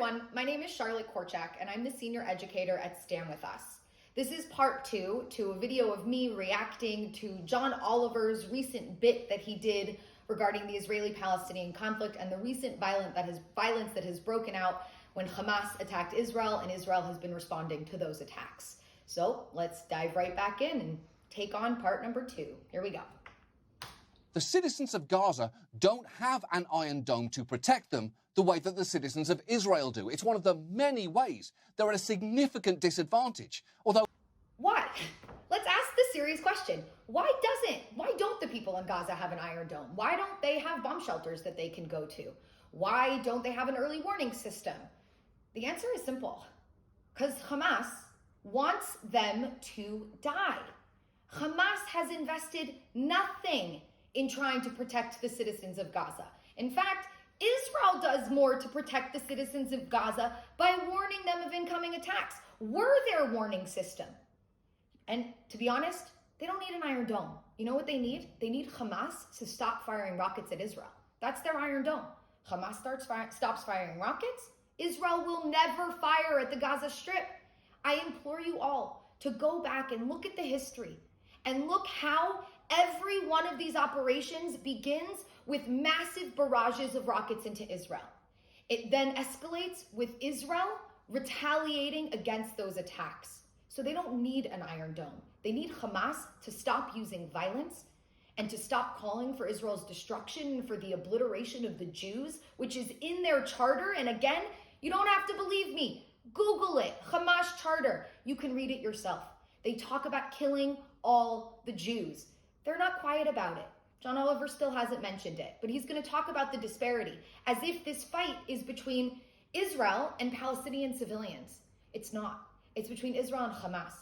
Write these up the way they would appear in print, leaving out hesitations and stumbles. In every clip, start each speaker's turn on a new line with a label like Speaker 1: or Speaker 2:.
Speaker 1: everyone, my name is Charlotte Korchak and I'm the senior educator at StandWithUs. This is part 2 to a video of me reacting to John Oliver's recent bit that he did regarding the Israeli-Palestinian conflict and the recent violence that has broken out when Hamas attacked Israel, and Israel has been responding to those attacks. So let's dive right back in and take on part number 2. Here we go.
Speaker 2: The citizens of Gaza don't have an iron dome to protect them the way that the citizens of Israel do. It's one of the many ways they're at a significant disadvantage. Although...
Speaker 1: Why? Let's ask the serious question. Why don't the people in Gaza have an iron dome? Why don't they have bomb shelters that they can go to? Why don't they have an early warning system? The answer is simple. Because Hamas wants them to die. Hamas has invested nothing in trying to protect the citizens of Gaza. In fact, Israel does more to protect the citizens of Gaza by warning them of incoming attacks. We're their warning system. And to be honest, they don't need an iron dome. You know what they need? They need Hamas to stop firing rockets at Israel. That's their iron dome. Hamas stops firing rockets, Israel will never fire at the Gaza Strip. I implore you all to go back and look at the history and look how every one of these operations begins with massive barrages of rockets into Israel. It then escalates with Israel retaliating against those attacks. So they don't need an iron dome. They need Hamas to stop using violence and to stop calling for Israel's destruction and for the obliteration of the Jews, which is in their charter. And again, you don't have to believe me. Google it, Hamas charter. You can read it yourself. They talk about killing all the Jews. They're not quiet about it. John Oliver still hasn't mentioned it, but he's going to talk about the disparity as if this fight is between Israel and Palestinian civilians. It's not. It's between Israel and Hamas.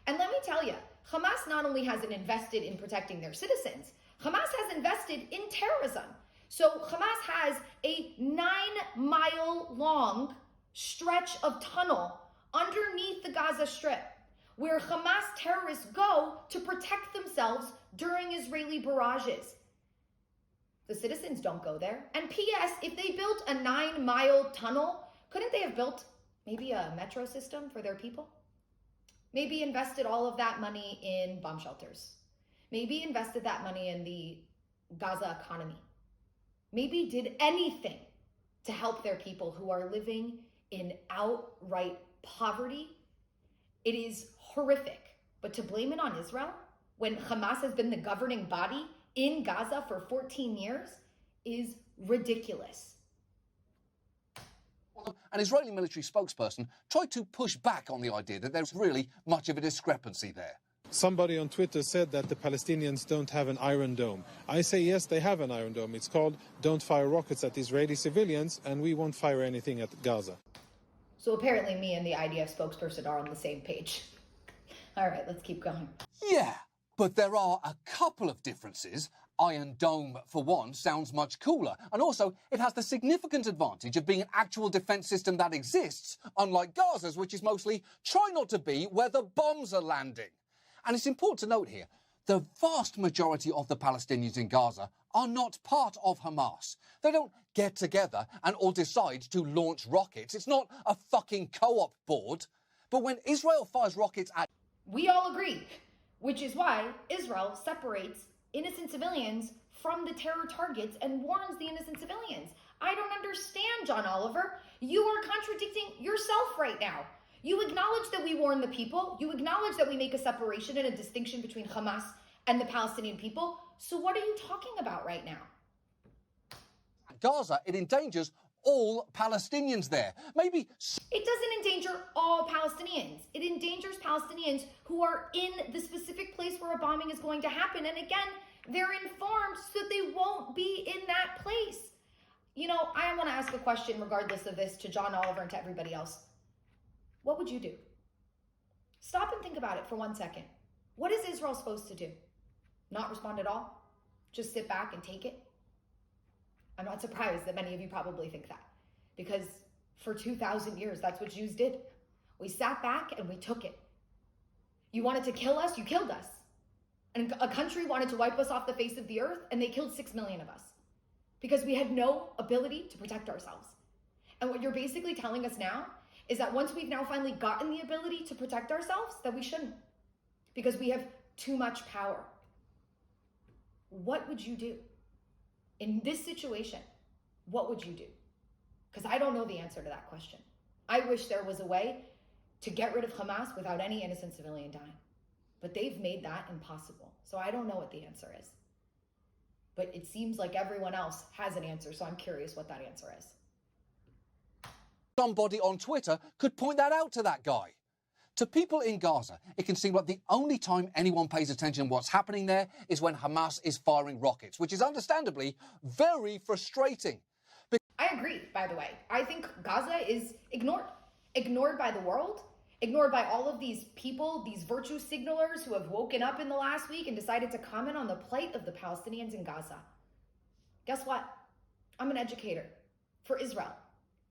Speaker 1: And let me tell you, Hamas not only hasn't invested in protecting their citizens, Hamas has invested in terrorism. So Hamas has a 9-mile long stretch of tunnel underneath the Gaza Strip where Hamas terrorists go to protect themselves during Israeli barrages. The citizens don't go there. And P.S., if they built a 9-mile tunnel, couldn't they have built maybe a metro system for their people? Maybe invested all of that money in bomb shelters. Maybe invested that money in the Gaza economy. Maybe did anything to help their people who are living in outright poverty. It is horrific. But to blame it on Israel when Hamas has been the governing body in Gaza for 14 years is ridiculous.
Speaker 2: An Israeli military spokesperson tried to push back on the idea that there's really much of a discrepancy there.
Speaker 3: Somebody on Twitter said that the Palestinians don't have an iron dome. I say yes, they have an iron dome. It's called Don't Fire Rockets at Israeli Civilians, and we won't fire anything at Gaza.
Speaker 1: So apparently me and the IDF spokesperson are on the same page. All right, let's keep going.
Speaker 2: Yeah, but there are a couple of differences. Iron Dome, for one, sounds much cooler. And also, it has the significant advantage of being an actual defence system that exists, unlike Gaza's, which is mostly try not to be where the bombs are landing. And it's important to note here, the vast majority of the Palestinians in Gaza are not part of Hamas. They don't get together and all decide to launch rockets. It's not a fucking co-op board. But when Israel fires rockets at...
Speaker 1: We all agree, which is why Israel separates innocent civilians from the terror targets and warns the innocent civilians. I don't understand, John Oliver. You are contradicting yourself right now. You acknowledge that we warn the people. You acknowledge that we make a separation and a distinction between Hamas and the Palestinian people. So what are you talking about right now?
Speaker 2: Gaza, it endangers all Palestinians there. Maybe...
Speaker 1: It doesn't endanger all Palestinians. It endangers Palestinians who are in the specific place where a bombing is going to happen. And again, they're informed so they won't be in that place. You know, I want to ask a question regardless of this to John Oliver and to everybody else. What would you do? Stop and think about it for 1 second. What is Israel supposed to do? Not respond at all? Just sit back and take it? I'm not surprised that many of you probably think that, because for 2,000 years, that's what Jews did. We sat back and we took it. You wanted to kill us, you killed us. And a country wanted to wipe us off the face of the earth, and they killed 6 million of us because we had no ability to protect ourselves. And what you're basically telling us now is that once we've now finally gotten the ability to protect ourselves, that we shouldn't, because we have too much power. What would you do? In this situation, what would you do? Because I don't know the answer to that question. I wish there was a way to get rid of Hamas without any innocent civilian dying. But they've made that impossible. So I don't know what the answer is. But it seems like everyone else has an answer, so I'm curious what that answer is.
Speaker 2: Somebody on Twitter could point that out to that guy. To people in Gaza, it can seem like the only time anyone pays attention to what's happening there is when Hamas is firing rockets, which is understandably very frustrating.
Speaker 1: I agree, by the way. I think Gaza is ignored by the world, ignored by all of these people, these virtue signalers who have woken up in the last week and decided to comment on the plight of the Palestinians in Gaza. Guess what? I'm an educator for Israel.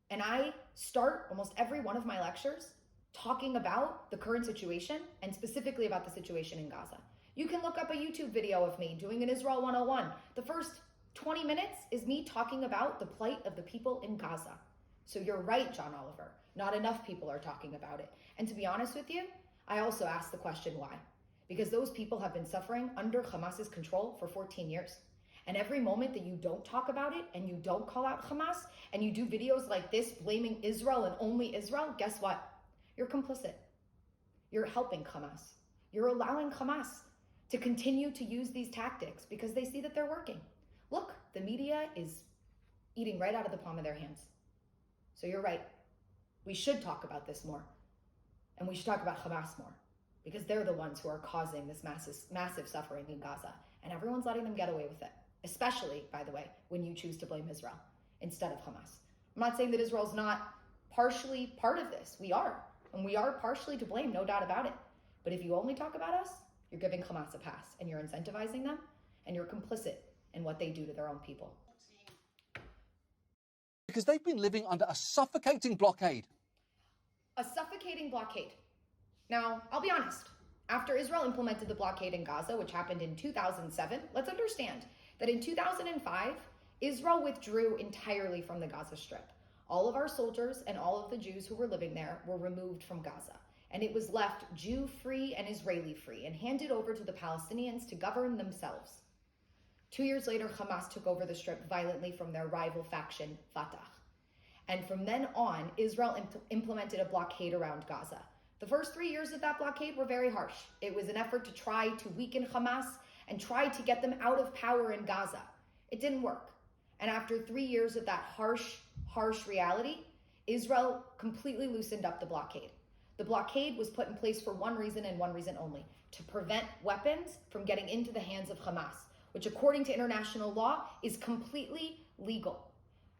Speaker 1: And I start almost every one of my lectures talking about the current situation and specifically about the situation in Gaza. You can look up a YouTube video of me doing an Israel 101. The first 20 minutes is me talking about the plight of the people in Gaza. So you're right, John Oliver. Not enough people are talking about it. And to be honest with you, I also ask the question why. Because those people have been suffering under Hamas's control for 14 years. And every moment that you don't talk about it and you don't call out Hamas and you do videos like this blaming Israel and only Israel, guess what? You're complicit. You're helping Hamas. You're allowing Hamas to continue to use these tactics because they see that they're working. Look, the media is eating right out of the palm of their hands. So you're right. We should talk about this more. And we should talk about Hamas more because they're the ones who are causing this massive suffering in Gaza. And everyone's letting them get away with it. Especially, by the way, when you choose to blame Israel instead of Hamas. I'm not saying that Israel's not partially part of this. We are. And we are partially to blame, no doubt about it. But if you only talk about us, you're giving Hamas a pass. And you're incentivizing them. And you're complicit in what they do to their own people.
Speaker 2: Because they've been living under a suffocating blockade.
Speaker 1: A suffocating blockade. Now, I'll be honest. After Israel implemented the blockade in Gaza, which happened in 2007, let's understand that in 2005, Israel withdrew entirely from the Gaza Strip. All of our soldiers and all of the Jews who were living there were removed from Gaza. And it was left Jew-free and Israeli-free and handed over to the Palestinians to govern themselves. 2 years later, Hamas took over the Strip violently from their rival faction, Fatah. And from then on, Israel implemented a blockade around Gaza. The first 3 years of that blockade were very harsh. It was an effort to try to weaken Hamas and try to get them out of power in Gaza. It didn't work. And after 3 years of that harsh reality, Israel completely loosened up the blockade. The blockade was put in place for one reason and one reason only, to prevent weapons from getting into the hands of Hamas, which according to international law is completely legal.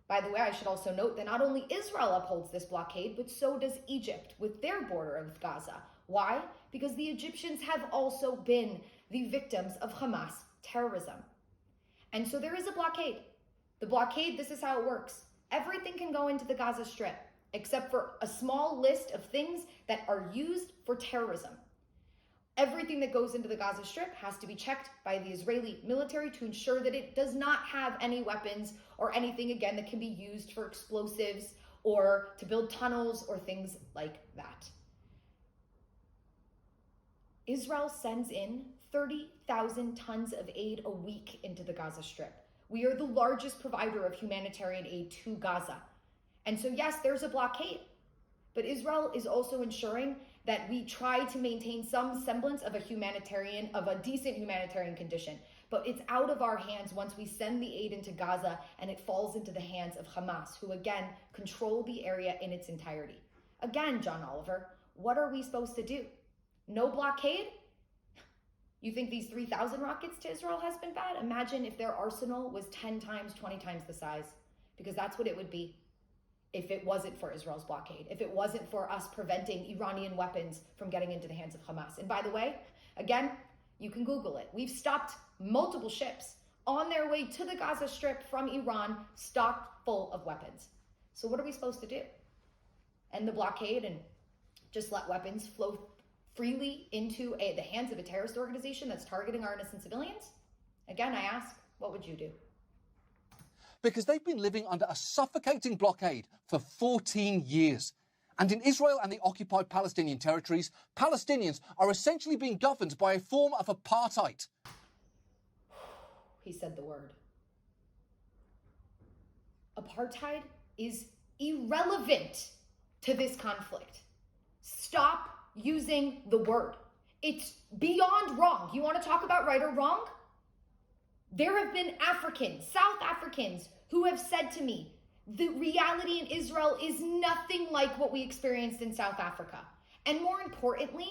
Speaker 1: By the way, I should also note that not only Israel upholds this blockade, but so does Egypt with their border with Gaza. Why? Because the Egyptians have also been the victims of Hamas terrorism. And so there is a blockade. The blockade, this is how it works. Everything can go into the Gaza Strip, except for a small list of things that are used for terrorism. Everything that goes into the Gaza Strip has to be checked by the Israeli military to ensure that it does not have any weapons or anything, again, that can be used for explosives or to build tunnels or things like that. Israel sends in 30,000 tons of aid a week into the Gaza Strip. We are the largest provider of humanitarian aid to Gaza. And so yes, there's a blockade, but Israel is also ensuring that we try to maintain some semblance of a decent humanitarian condition. But it's out of our hands once we send the aid into Gaza and it falls into the hands of Hamas, who again control the area in its entirety. Again, John Oliver, what are we supposed to do? No blockade? You think these 3,000 rockets to Israel has been bad? Imagine if their arsenal was 10 times, 20 times the size, because that's what it would be if it wasn't for Israel's blockade, if it wasn't for us preventing Iranian weapons from getting into the hands of Hamas. And by the way, again, you can Google it. We've stopped multiple ships on their way to the Gaza Strip from Iran, stocked full of weapons. So what are we supposed to do? End the blockade and just let weapons flow freely into the hands of a terrorist organization that's targeting our innocent civilians? Again, I ask, what would you do?
Speaker 2: because they've been living under a suffocating blockade for 14 years. And in Israel and the occupied Palestinian territories, Palestinians are essentially being governed by a form of apartheid.
Speaker 1: He said the word. Apartheid is irrelevant to this conflict. Stop using the word. It's beyond wrong. You want to talk about right or wrong? There have been Africans, South Africans, who have said to me, the reality in Israel is nothing like what we experienced in South Africa. And more importantly,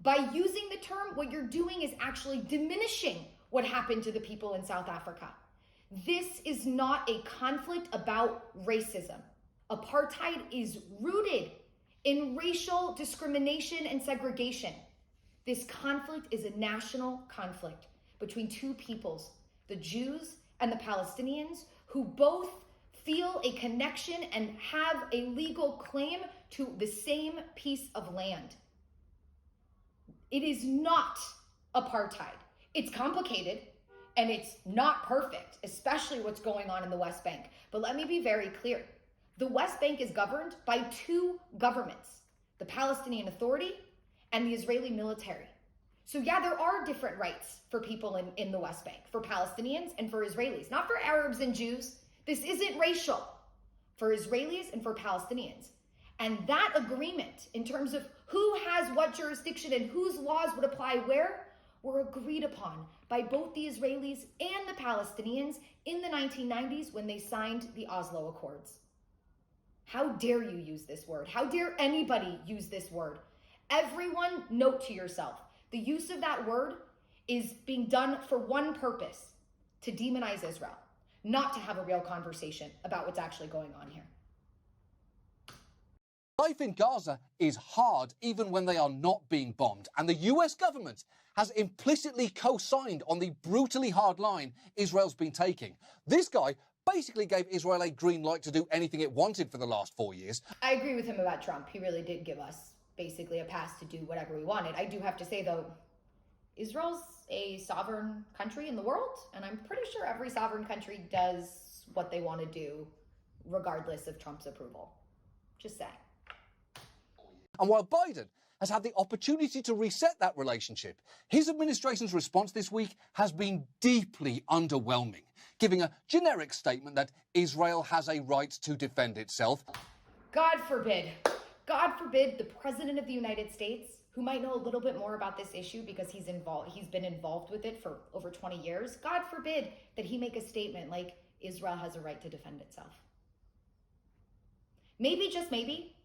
Speaker 1: by using the term, what you're doing is actually diminishing what happened to the people in South Africa. This is not a conflict about racism. Apartheid is rooted in racial discrimination and segregation. This conflict is a national conflict between two peoples, the Jews and the Palestinians, who both feel a connection and have a legal claim to the same piece of land. It is not apartheid. It's complicated and it's not perfect, especially what's going on in the West Bank. But let me be very clear. The West Bank is governed by two governments, the Palestinian Authority and the Israeli military. So yeah, there are different rights for people in the West Bank, for Palestinians and for Israelis, not for Arabs and Jews. This isn't racial, for Israelis and for Palestinians. And that agreement in terms of who has what jurisdiction and whose laws would apply where were agreed upon by both the Israelis and the Palestinians in the 1990s when they signed the Oslo Accords. How dare you use this word? How dare anybody use this word? Everyone, note to yourself, the use of that word is being done for one purpose, to demonize Israel, not to have a real conversation about what's actually going on here.
Speaker 2: Life in Gaza is hard even when they are not being bombed, and the US government has implicitly co-signed on the brutally hard line Israel's been taking. This guy basically gave Israel a green light to do anything it wanted for the last 4 years.
Speaker 1: I agree with him about Trump. He really did give us basically a pass to do whatever we wanted. I do have to say, though, Israel's a sovereign country in the world, and I'm pretty sure every sovereign country does what they want to do regardless of Trump's approval. Just saying.
Speaker 2: And while Biden has had the opportunity to reset that relationship, his administration's response this week has been deeply underwhelming, giving a generic statement that Israel has a right to defend itself.
Speaker 1: God forbid the President of the United States, who might know a little bit more about this issue because he's been involved with it for over 20 years, God forbid that he make a statement like Israel has a right to defend itself. Maybe, just maybe,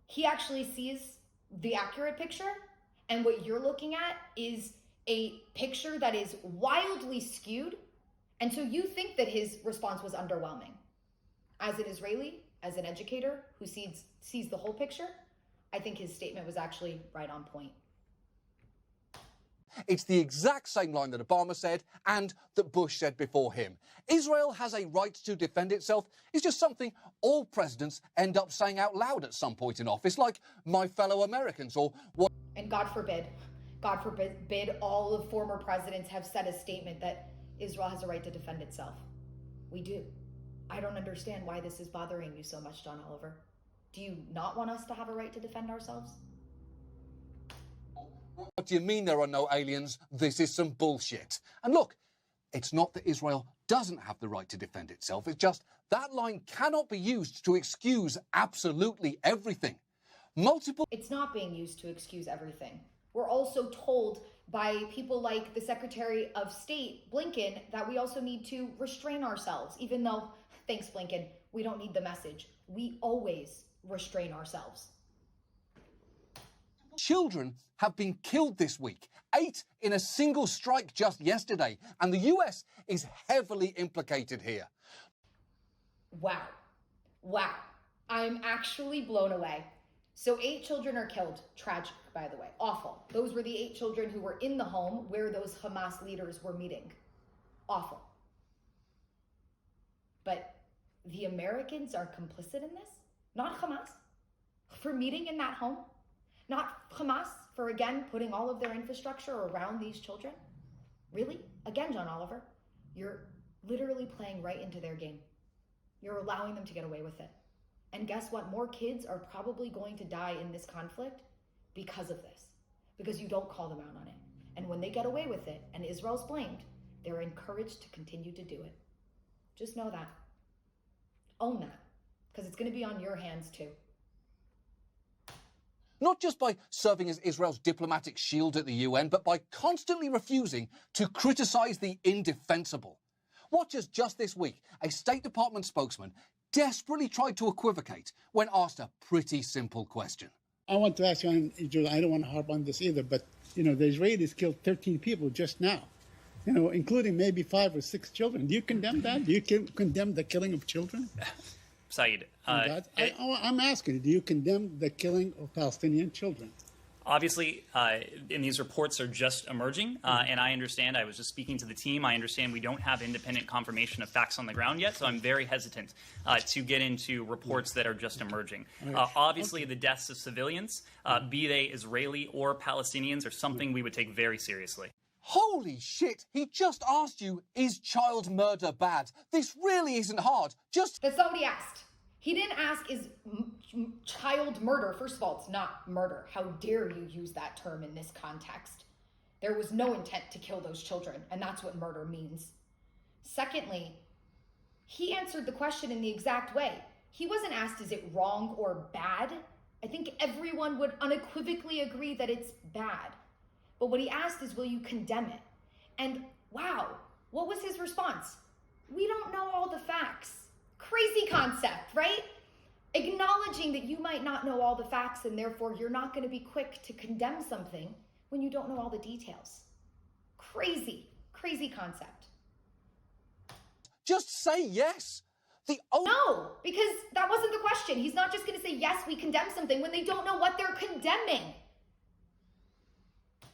Speaker 1: he actually sees the accurate picture, and what you're looking at is a picture that is wildly skewed, and so you think that his response was underwhelming. As an Israeli, as an educator who sees the whole picture, I think his statement was actually right on point.
Speaker 2: It's the exact same line that Obama said and that Bush said before him. Israel has a right to defend itself is just something all presidents end up saying out loud at some point in office, like my fellow Americans or what.
Speaker 1: And God forbid all of former presidents have said a statement that Israel has a right to defend itself. We do. I don't understand why this is bothering you so much, John Oliver. Do you not want us to have a right to defend ourselves?
Speaker 2: What do you mean there are no aliens? This is some bullshit. And look, it's not that Israel doesn't have the right to defend itself. It's just that line cannot be used to excuse absolutely everything.
Speaker 1: It's not being used to excuse everything. We're also told by people like the Secretary of State, Blinken, that we also need to restrain ourselves, even though, thanks Blinken, we don't need the message. We always restrain ourselves.
Speaker 2: Children have been killed this week, 8 in a single strike just yesterday, and the US is heavily implicated here.
Speaker 1: Wow. I'm actually blown away. So 8 children are killed. Tragic, by the way. Awful. Those were the 8 children who were in the home where those Hamas leaders were meeting. Awful. But the Americans are complicit in this? Not Hamas? For meeting in that home? Not Hamas for, again, putting all of their infrastructure around these children? Really? Again, John Oliver, you're literally playing right into their game. You're allowing them to get away with it. And guess what? More kids are probably going to die in this conflict because of this, because you don't call them out on it. And when they get away with it and Israel's blamed, they're encouraged to continue to do it. Just know that. Own that, because it's going to be on your hands too.
Speaker 2: Not just by serving as Israel's diplomatic shield at the UN, but by constantly refusing to criticize the indefensible. Watch as just this week, a State Department spokesman desperately tried to equivocate when asked a pretty simple question.
Speaker 4: I want to ask you, I don't want to harp on this either, but, the Israelis killed 13 people just now, including maybe 5 or 6 children. Do you condemn that? Do you condemn the killing of children?
Speaker 5: Saeed,
Speaker 4: I'm asking, do you condemn the killing of Palestinian children?
Speaker 5: Obviously, and these reports are just emerging, and I understand, I was just speaking to the team, I understand we don't have independent confirmation of facts on the ground yet, so I'm very hesitant to get into reports that are just emerging. Obviously, the deaths of civilians, be they Israeli or Palestinians, are something we would take very seriously.
Speaker 2: Holy shit, he just asked you, is child murder bad? This really isn't hard, just...
Speaker 1: That's not what he asked. He didn't ask, is child murder? First of all, it's not murder. How dare you use that term in this context? There was no intent to kill those children, and that's what murder means. Secondly, he answered the question in the exact way. He wasn't asked, is it wrong or bad? I think everyone would unequivocally agree that it's bad. But what he asked is, will you condemn it? And wow, what was his response? We don't know all the facts. Crazy concept, right? Acknowledging that you might not know all the facts and therefore you're not going to be quick to condemn something when you don't know all the details. Crazy, crazy concept.
Speaker 2: Just say yes.
Speaker 1: No, because that wasn't the question. He's not just going to say, yes, we condemn something when they don't know what they're condemning.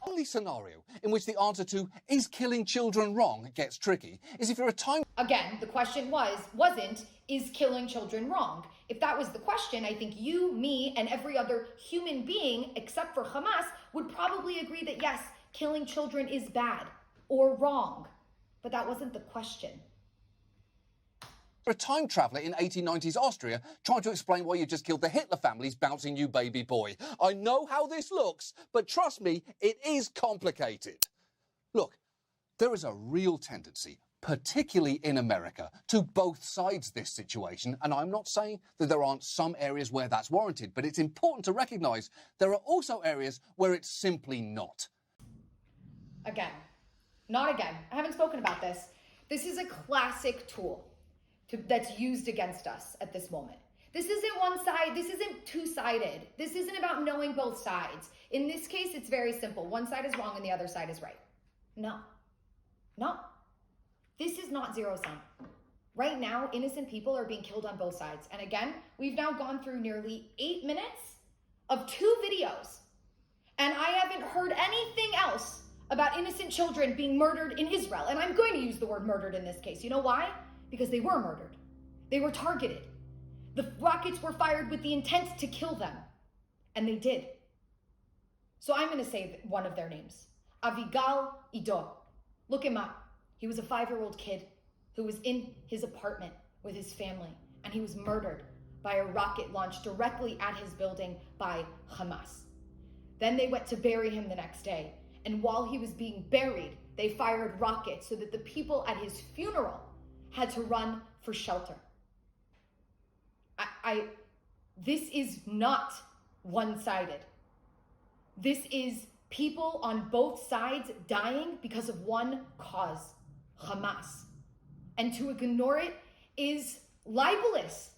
Speaker 2: Only scenario in which the answer to is killing children wrong gets tricky is if you're a time...
Speaker 1: Again, the question wasn't, is killing children wrong? If that was the question, I think you, me, and every other human being, except for Hamas, would probably agree that yes, killing children is bad or wrong. But that wasn't the question.
Speaker 2: A time traveller in 1890s Austria trying to explain why you just killed the Hitler family's bouncing new baby boy. I know how this looks, but trust me, it is complicated. Look, there is a real tendency, particularly in America, to both sides this situation, and I'm not saying that there aren't some areas where that's warranted, but it's important to recognise there are also areas where it's simply not.
Speaker 1: Again, not again. I haven't spoken about this. This is a classic tool that's used against us at this moment. This isn't one side, this isn't two-sided. This isn't about knowing both sides. In this case, it's very simple. One side is wrong and the other side is right. No. This is not zero sum. Right now, innocent people are being killed on both sides. And again, we've now gone through nearly 8 minutes of 2 videos. And I haven't heard anything else about innocent children being murdered in Israel. And I'm going to use the word murdered in this case. You know why? Because they were murdered. They were targeted. The rockets were fired with the intent to kill them. And they did. So I'm going to say one of their names. Avigal Ido. Look him up. He was a 5-year-old kid who was in his apartment with his family. And he was murdered by a rocket launched directly at his building by Hamas. Then they went to bury him the next day. And while he was being buried, they fired rockets so that the people at his funeral had to run for shelter. This is not one-sided. This is people on both sides dying because of one cause, Hamas. And to ignore it is libelous.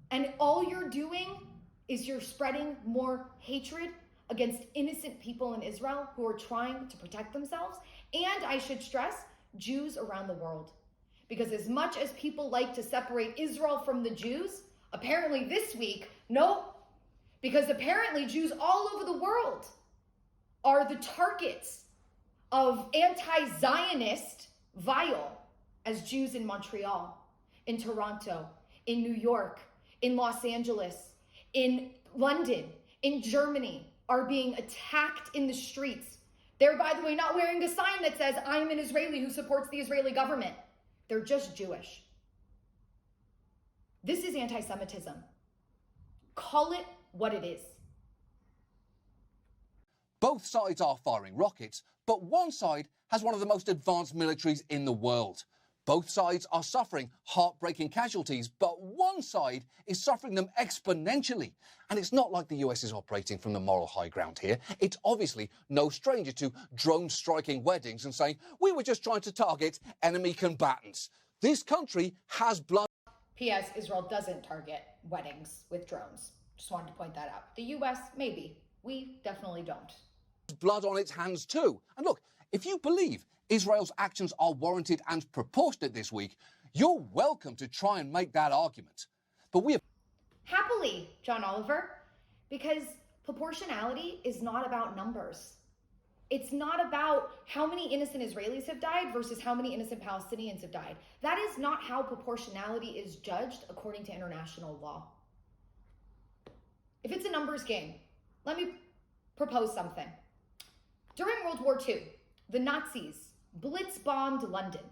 Speaker 1: And all you're doing is you're spreading more hatred against innocent people in Israel who are trying to protect themselves. And I should stress, Jews around the world. Because as much as people like to separate Israel from the Jews, apparently this week, no. Because apparently Jews all over the world are the targets of anti-Zionist vile as Jews in Montreal, in Toronto, in New York, in Los Angeles, in London, in Germany are being attacked in the streets. They're, by the way, not wearing a sign that says, I'm an Israeli who supports the Israeli government. They're just Jewish. This is anti-Semitism. Call it what it is.
Speaker 2: Both sides are firing rockets, but one side has one of the most advanced militaries in the world. Both sides are suffering heartbreaking casualties, but one side is suffering them exponentially. And it's not like the US is operating from the moral high ground here. It's obviously no stranger to drone-striking weddings and saying, we were just trying to target enemy combatants. This country has blood.
Speaker 1: P.S. Israel doesn't target weddings with drones. Just wanted to point that out. The US, maybe. We definitely don't.
Speaker 2: Blood on its hands too. And look, if you believe Israel's actions are warranted and proportionate this week, you're welcome to try and make that argument. But we have...
Speaker 1: Happily, John Oliver, because proportionality is not about numbers. It's not about how many innocent Israelis have died versus how many innocent Palestinians have died. That is not how proportionality is judged according to international law. If it's a numbers game, let me propose something. During World War II, the Nazis blitz-bombed London.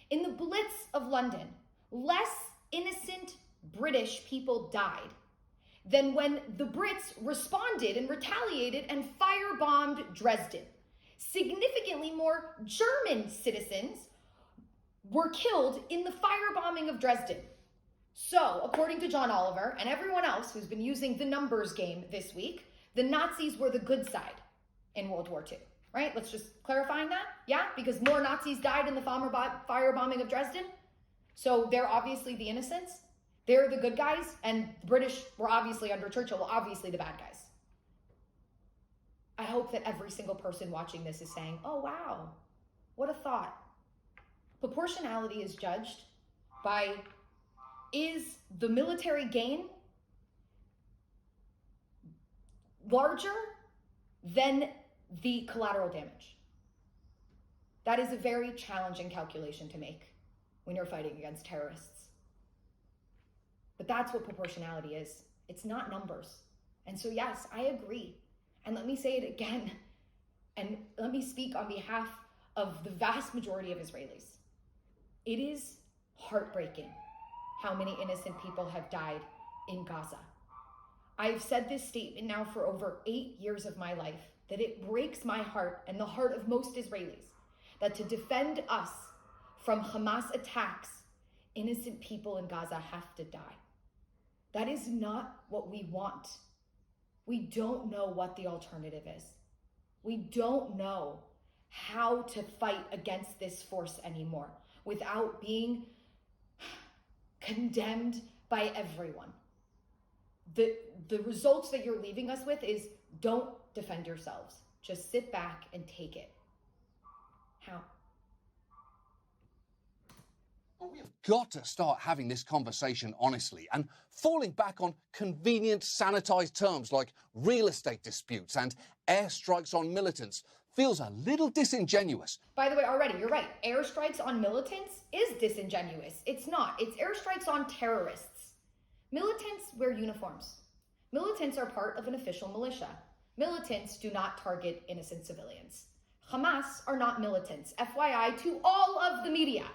Speaker 1: In the Blitz of London, less innocent British people died than when the Brits responded and retaliated and firebombed Dresden. Significantly more German citizens were killed in the firebombing of Dresden. So, according to John Oliver and everyone else who's been using the numbers game this week, the Nazis were the good side in World War II, right? Let's just clarifying that, yeah? Because more Nazis died in the firebombing of Dresden, so they're obviously the innocents. They're the good guys, and the British were obviously, under Churchill, obviously the bad guys. I hope that every single person watching this is saying, oh wow, what a thought. Proportionality is judged by, is the military gain larger than the collateral damage? That is a very challenging calculation to make when you're fighting against terrorists. But that's what proportionality is. It's not numbers. And so yes, I agree. And let me say it again, and let me speak on behalf of the vast majority of Israelis. It is heartbreaking how many innocent people have died in Gaza. I've said this statement now for over 8 years of my life, that it breaks my heart and the heart of most Israelis that to defend us from Hamas attacks, innocent people in Gaza have to die. That is not what we want. We don't know what the alternative is. We don't know how to fight against this force anymore without being condemned by everyone. The results that you're leaving us with is don't defend yourselves. Just sit back and take it. How?
Speaker 2: We have got to start having this conversation honestly and falling back on convenient sanitized terms like real estate disputes and airstrikes on militants feels a little disingenuous.
Speaker 1: By the way, already, you're right. Airstrikes on militants is disingenuous. It's not. It's airstrikes on terrorists. Militants wear uniforms. Militants are part of an official militia. Militants do not target innocent civilians. Hamas are not militants. FYI to all of the media.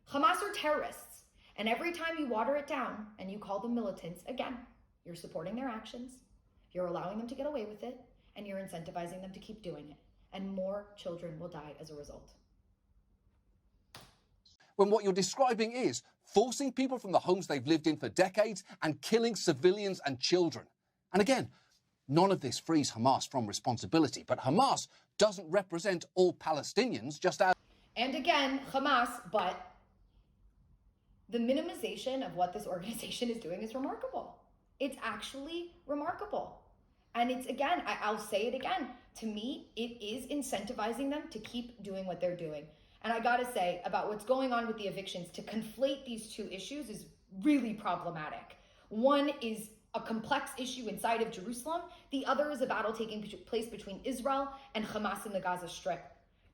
Speaker 1: Hamas are terrorists. And every time you water it down and you call them militants, again, you're supporting their actions, you're allowing them to get away with it, and you're incentivizing them to keep doing it. And more children will die as a result.
Speaker 2: When what you're describing is forcing people from the homes they've lived in for decades and killing civilians and children. And again, none of this frees Hamas from responsibility, but Hamas doesn't represent all Palestinians, just as...
Speaker 1: And again, Hamas, but the minimization of what this organization is doing is remarkable. It's actually remarkable. And it's, again, I'll say it again, to me, it is incentivizing them to keep doing what they're doing. And I gotta say, about what's going on with the evictions, to conflate these two issues is really problematic. One is a complex issue inside of Jerusalem. The other is a battle taking place between Israel and Hamas in the Gaza Strip.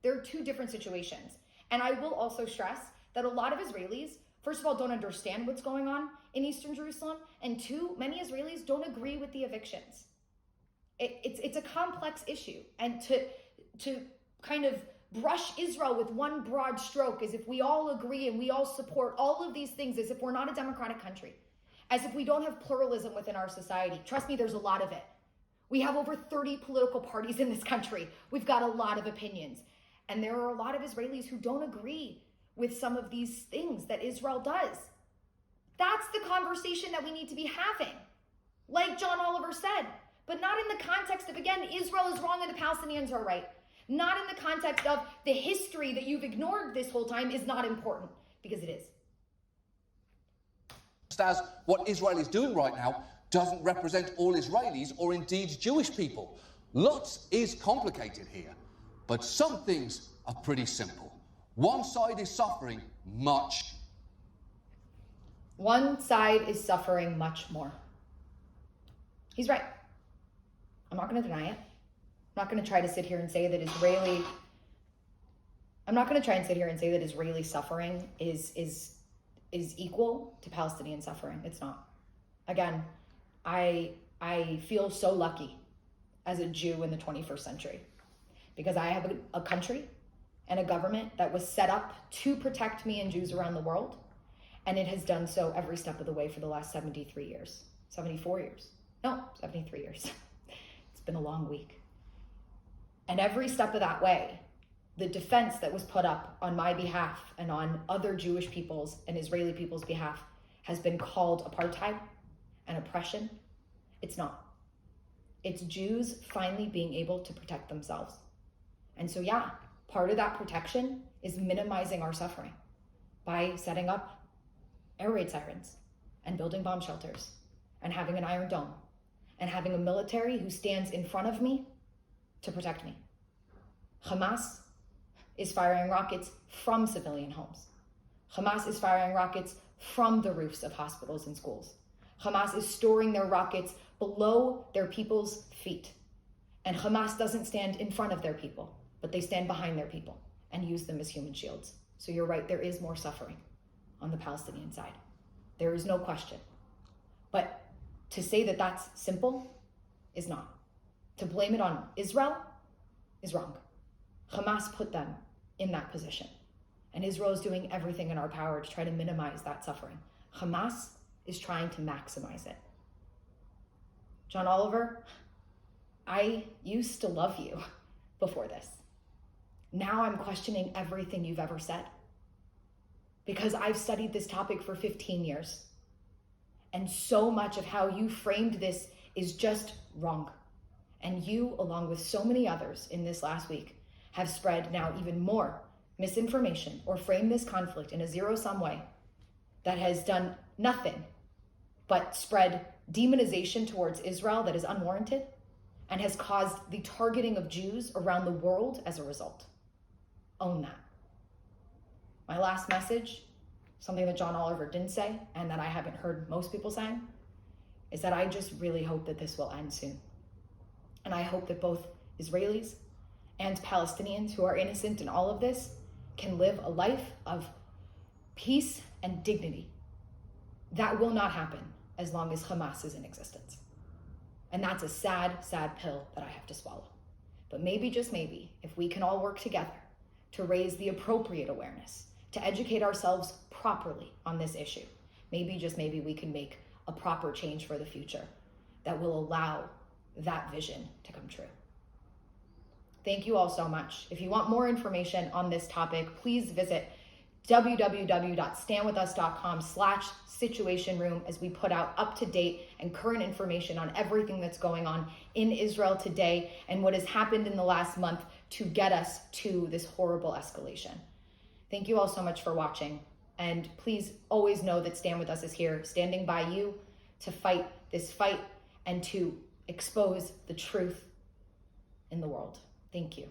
Speaker 1: They're two different situations. And I will also stress that a lot of Israelis, first of all, don't understand what's going on in Eastern Jerusalem. And two, many Israelis don't agree with the evictions. It's a complex issue. And to kind of brush Israel with one broad stroke, as if we all agree and we all support all of these things, as if we're not a democratic country, as if we don't have pluralism within our society. Trust me, there's a lot of it. We have over 30 political parties in this country. We've got a lot of opinions. And there are a lot of Israelis who don't agree with some of these things that Israel does. That's the conversation that we need to be having, like John Oliver said, but not in the context of, again, Israel is wrong and the Palestinians are right. Not in the context of the history that you've ignored this whole time is not important, because it is.
Speaker 2: As what Israel is doing right now doesn't represent all Israelis or indeed Jewish people. Lots is complicated here, but some things are pretty simple. One side is suffering much.
Speaker 1: One side is suffering much more. He's right. I'm not going to deny it. I'm not going to try to sit here and say that Israeli suffering is equal to Palestinian suffering. It's not. Again, I feel so lucky as a Jew in the 21st century because I have a country and a government that was set up to protect me and Jews around the world. And it has done so every step of the way for the last 73 years, 74 years. No, 73 years. It's been a long week. And every step of that way, the defense that was put up on my behalf and on other Jewish people's and Israeli people's behalf has been called apartheid and oppression. It's not. It's Jews finally being able to protect themselves. And so, yeah, part of that protection is minimizing our suffering by setting up air raid sirens and building bomb shelters and having an Iron Dome and having a military who stands in front of me to protect me. Hamas is firing rockets from civilian homes. Hamas is firing rockets from the roofs of hospitals and schools. Hamas is storing their rockets below their people's feet. And Hamas doesn't stand in front of their people, but they stand behind their people and use them as human shields. So you're right, there is more suffering on the Palestinian side. There is no question. But to say that that's simple is not. To blame it on Israel is wrong. Hamas put them in that position. And Israel is doing everything in our power to try to minimize that suffering. Hamas is trying to maximize it. John Oliver, I used to love you before this. Now I'm questioning everything you've ever said, because I've studied this topic for 15 years. And so much of how you framed this is just wrong. And you, along with so many others in this last week, have spread now even more misinformation or framed this conflict in a zero-sum way that has done nothing but spread demonization towards Israel that is unwarranted and has caused the targeting of Jews around the world as a result. Own that. My last message, something that John Oliver didn't say and that I haven't heard most people saying, is that I just really hope that this will end soon. And I hope that both Israelis and Palestinians who are innocent in all of this can live a life of peace and dignity. That will not happen as long as Hamas is in existence. And that's a sad, sad pill that I have to swallow. But maybe, just maybe, if we can all work together to raise the appropriate awareness, to educate ourselves properly on this issue, maybe, just maybe, we can make a proper change for the future that will allow that vision to come true. Thank you all so much. If you want more information on this topic, please visit www.standwithus.com/situation room as we put out up-to-date and current information on everything that's going on in Israel today and what has happened in the last month to get us to this horrible escalation. Thank you all so much for watching. And please always know that Stand With Us is here, standing by you to fight this fight and to expose the truth in the world. Thank you.